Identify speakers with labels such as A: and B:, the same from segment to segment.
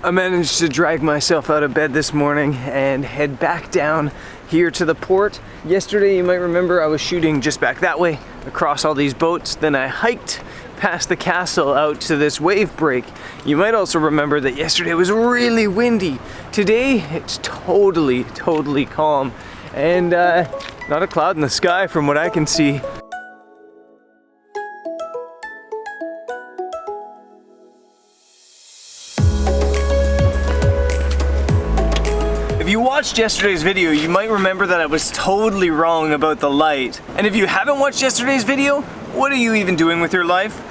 A: I managed to drag myself out of bed this morning and head back down here to the port. Yesterday, you might remember, I was shooting just back that way across all these boats. Then I hiked past the castle out to this wave break. You might also remember that yesterday was really windy. Today, it's totally calm and not a cloud in the sky from what I can see. If you watched yesterday's video, you might remember that I was totally wrong about the light. And if you haven't watched yesterday's video, what are you even doing with your life?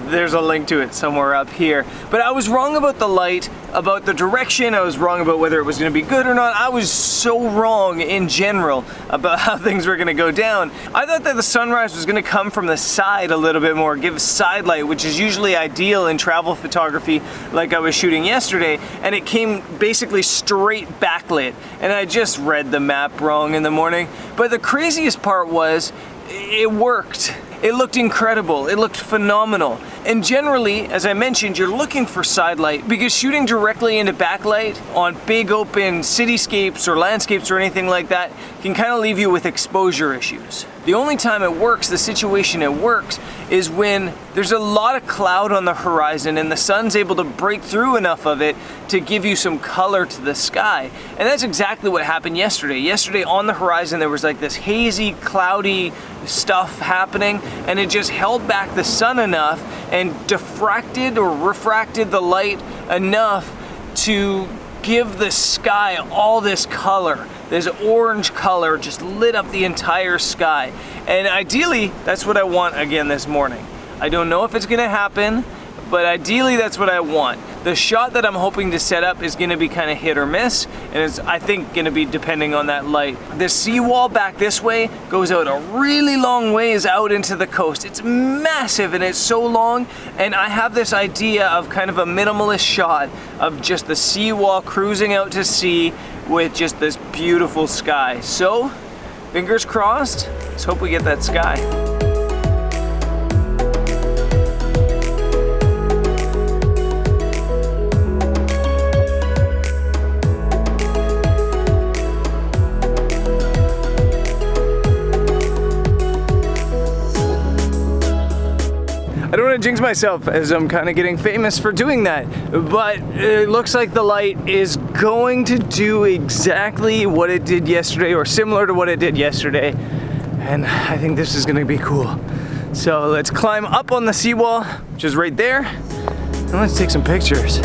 A: There's a link to it somewhere up here. But I was wrong about the light, about the direction, I was wrong about whether it was gonna be good or not. I was so wrong in general about how things were gonna go down. I thought that the sunrise was gonna come from the side a little bit more, give side light, which is usually ideal in travel photography like I was shooting yesterday, and it came basically straight backlit. And I just read the map wrong in the morning. But the craziest part was, it worked. It looked incredible, it looked phenomenal. And generally, as I mentioned, you're looking for side light because shooting directly into backlight on big open cityscapes or landscapes or anything like that can kind of leave you with exposure issues. The only time it works, the situation it works, is when there's a lot of cloud on the horizon and the sun's able to break through enough of it to give you some color to the sky. And that's exactly what happened yesterday. Yesterday on the horizon there was like this hazy, cloudy stuff happening, and it just held back the sun enough and diffracted or refracted the light enough to give the sky all this color. This orange color just lit up the entire sky. And ideally, that's what I want again this morning. I don't know if it's gonna happen, but ideally that's what I want. The shot that I'm hoping to set up is gonna be kind of hit or miss, and it's, I think, gonna be depending on that light. The seawall back this way goes out a really long ways out into the coast. It's massive and it's so long, and I have this idea of kind of a minimalist shot of just the seawall cruising out to sea with just this beautiful sky. So, fingers crossed, let's hope we get that sky. I don't want to jinx myself as I'm kind of getting famous for doing that, but it looks like the light is going to do exactly what it did yesterday, or similar to what it did yesterday, and I think this is going to be cool. So let's climb up on the seawall, which is right there, and let's take some pictures.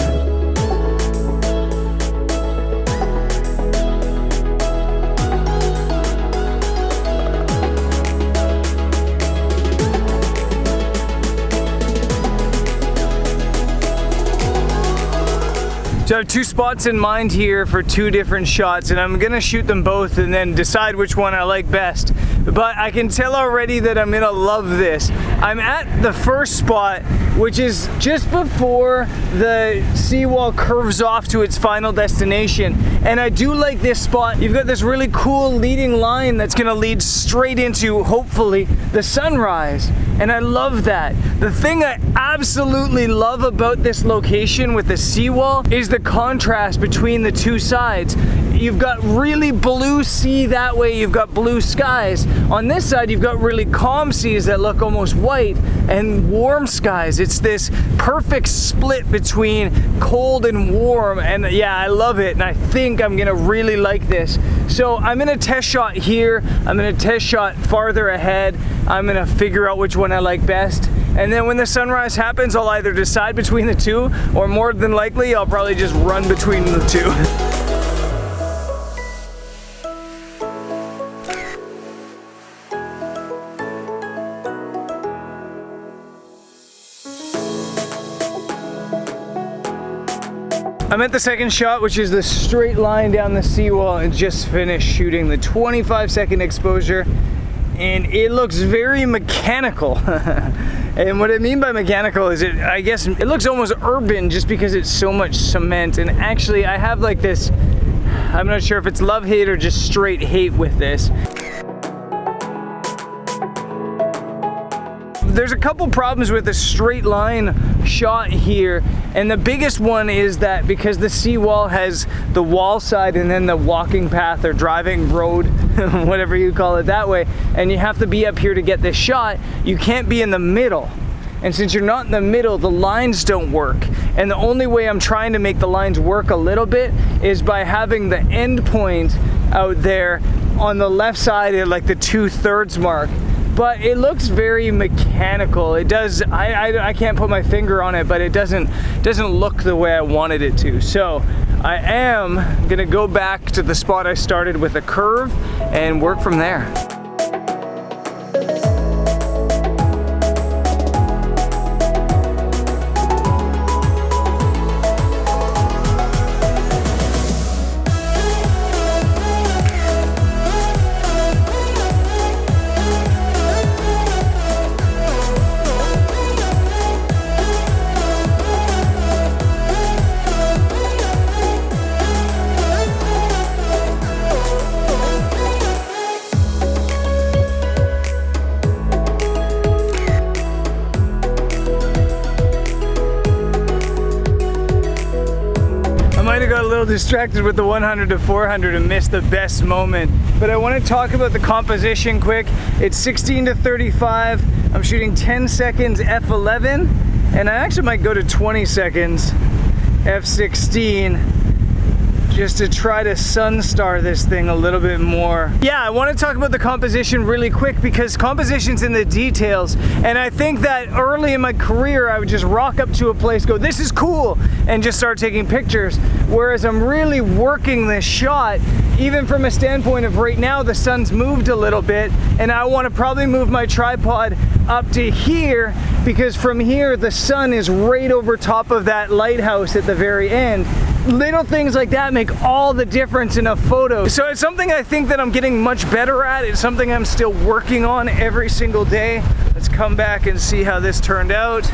A: So I have two spots in mind here for two different shots, and I'm gonna shoot them both and then decide which one I like best. But I can tell already that I'm gonna love this. I'm at the first spot, which is just before the seawall curves off to its final destination. And I do like this spot. You've got this really cool leading line that's gonna lead straight into, hopefully, the sunrise. And I love that. The thing I absolutely love about this location with the seawall is the contrast between the two sides. You've got really blue sea that way, you've got blue skies. On this side, you've got really calm seas that look almost white and warm skies. It's this perfect split between cold and warm, and yeah, I love it, and I think I'm gonna really like this. So I'm gonna test shot here, I'm gonna test shot farther ahead, I'm gonna figure out which one I like best, and then when the sunrise happens, I'll either decide between the two, or more than likely, I'll probably just run between the two. I'm at the second shot, which is the straight line down the seawall, and just finished shooting the 25-second exposure, and it looks very mechanical. And what I mean by mechanical is I guess it looks almost urban just because it's so much cement. And actually I have like this, I'm not sure if it's love-hate or just straight hate with this. there's a couple problems with a straight line shot here, and the biggest one is that because the seawall has the wall side and then the walking path or driving road, whatever you call it that way, and you have to be up here to get this shot, you can't be in the middle. And since you're not in the middle, the lines don't work. And the only way I'm trying to make the lines work a little bit is by having the end point out there on the left side at like the 2/3 mark. But it looks very mechanical. It does, I can't put my finger on it, but it doesn't look the way I wanted it to. So I am gonna go back to the spot I started with a curve and work from there. Distracted with the 100 to 400 and missed the best moment, but I want to talk about the composition quick. It's 16 to 35. I'm shooting 10 seconds f11, and I actually might go to 20 seconds f16 just to try to sun star this thing a little bit more. Yeah, I want to talk about the composition really quick because composition's in the details, and I think that early in my career I would just rock up to a place, go, this is cool, and just start taking pictures, whereas I'm really working this shot even from a standpoint of right now the sun's moved a little bit, and I want to probably move my tripod up to here because from here the sun is right over top of that lighthouse at the very end. Little things like that make all the difference in a photo. So it's something I think that I'm getting much better at. It's something I'm still working on every single day. Let's come back and see how this turned out.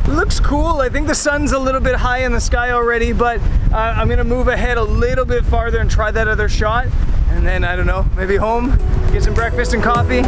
A: It looks cool. I think the sun's a little bit high in the sky already, but I'm gonna move ahead a little bit farther and try that other shot. And then, I don't know, maybe home, get some breakfast and coffee.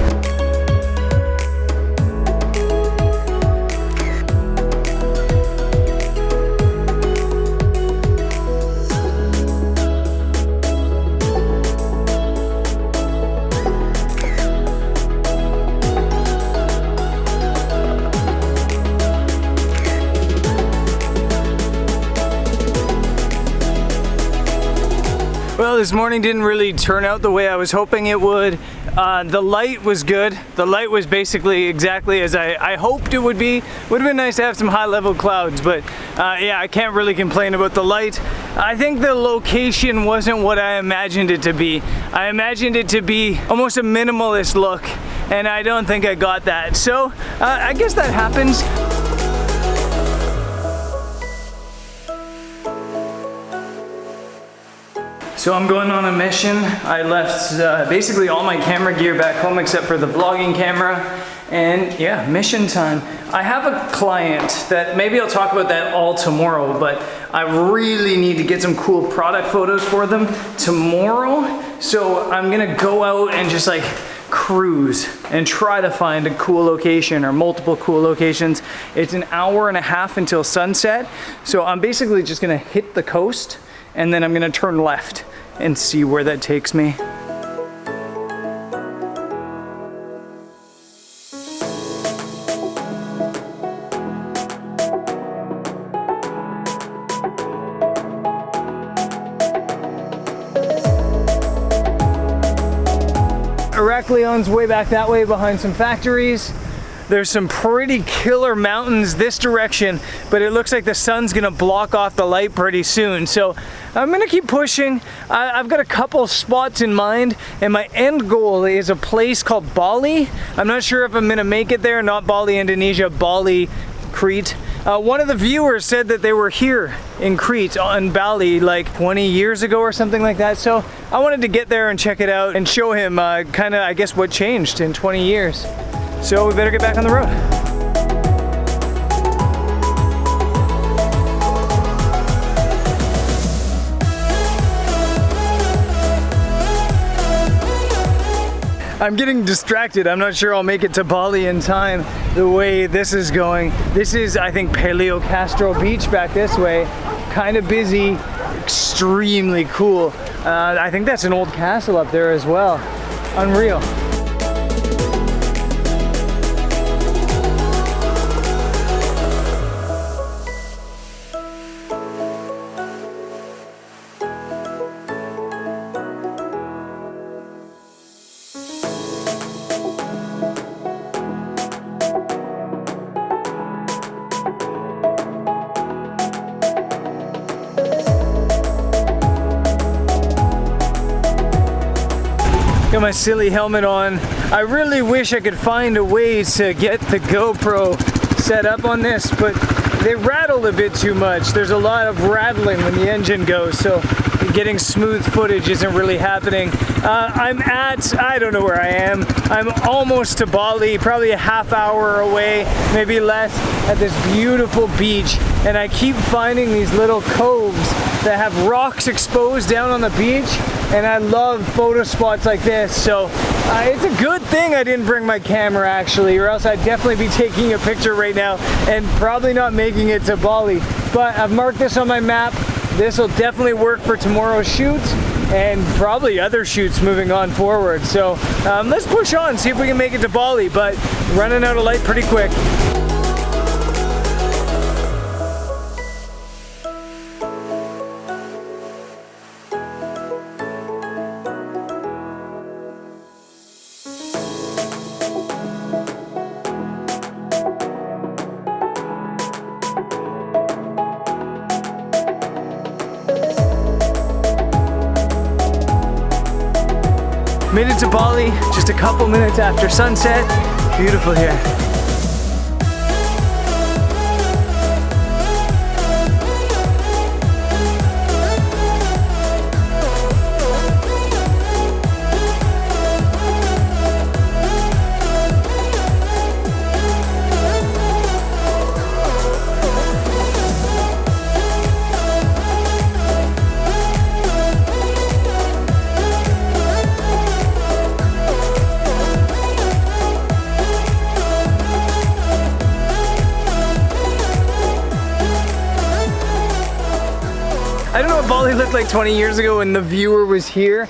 A: Well, this morning didn't really turn out the way I was hoping it would. The light was good. The light was basically exactly as I hoped it would be. Would have been nice to have some high level clouds, but yeah, I can't really complain about the light. I think the location wasn't what I imagined it to be. I imagined it to be almost a minimalist look, and I don't think I got that. So I guess that happens. So I'm going on a mission. I left basically all my camera gear back home except for the vlogging camera, and yeah, mission time. I have a client that maybe I'll talk about that all tomorrow, but I really need to get some cool product photos for them tomorrow. So I'm gonna go out and just like cruise and try to find a cool location or multiple cool locations. It's an hour and a half until sunset. So I'm basically just gonna hit the coast and then I'm gonna turn left and see where that takes me. Heraklion's way back that way behind some factories. There's some pretty killer mountains this direction, but it looks like the sun's gonna block off the light pretty soon. So I'm gonna keep pushing. I've got a couple spots in mind, and my end goal is a place called Bali. I'm not sure if I'm gonna make it there, not Bali, Indonesia, Bali, Crete. One of the viewers said that they were here in Crete on Bali like 20 years ago or something like that. So I wanted to get there and check it out and show him kind of, I guess, what changed in 20 years. So we better get back on the road. I'm getting distracted. I'm not sure I'll make it to Bali in time the way this is going. This is, I think, Paleo Castro Beach back this way. Kind of busy, extremely cool. I think that's an old castle up there as well. Unreal. Got my silly helmet on. I really wish I could find a way to get the GoPro set up on this, but they rattle a bit too much. There's a lot of rattling when the engine goes, so getting smooth footage isn't really happening. I don't know where I am. I'm almost to Bali, probably a half hour away, maybe less, at this beautiful beach. And I keep finding these little coves that have rocks exposed down on the beach. And I love photo spots like this. So it's a good thing I didn't bring my camera actually, or else I'd definitely be taking a picture right now and probably not making it to Bali. But I've marked this on my map. This will definitely work for tomorrow's shoot and probably other shoots moving on forward. So let's push on, see if we can make it to Bali, but running out of light pretty quick. Made it to Bali just a couple minutes after sunset. Beautiful here. I don't know what Bali looked like 20 years ago when the viewer was here,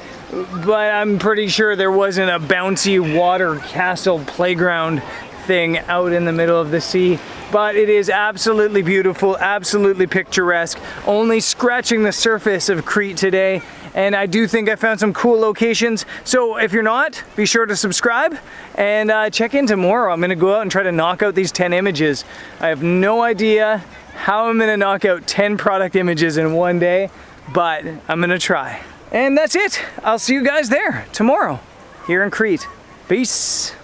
A: but I'm pretty sure there wasn't a bouncy water castle playground thing out in the middle of the sea. But it is absolutely beautiful, absolutely picturesque, only scratching the surface of Crete today. And I do think I found some cool locations. So if you're not, be sure to subscribe and check in tomorrow. I'm gonna go out and try to knock out these 10 images. I have no idea how I'm gonna knock out 10 product images in one day, but I'm gonna try. And that's it. I'll see you guys there tomorrow here in Crete. Peace.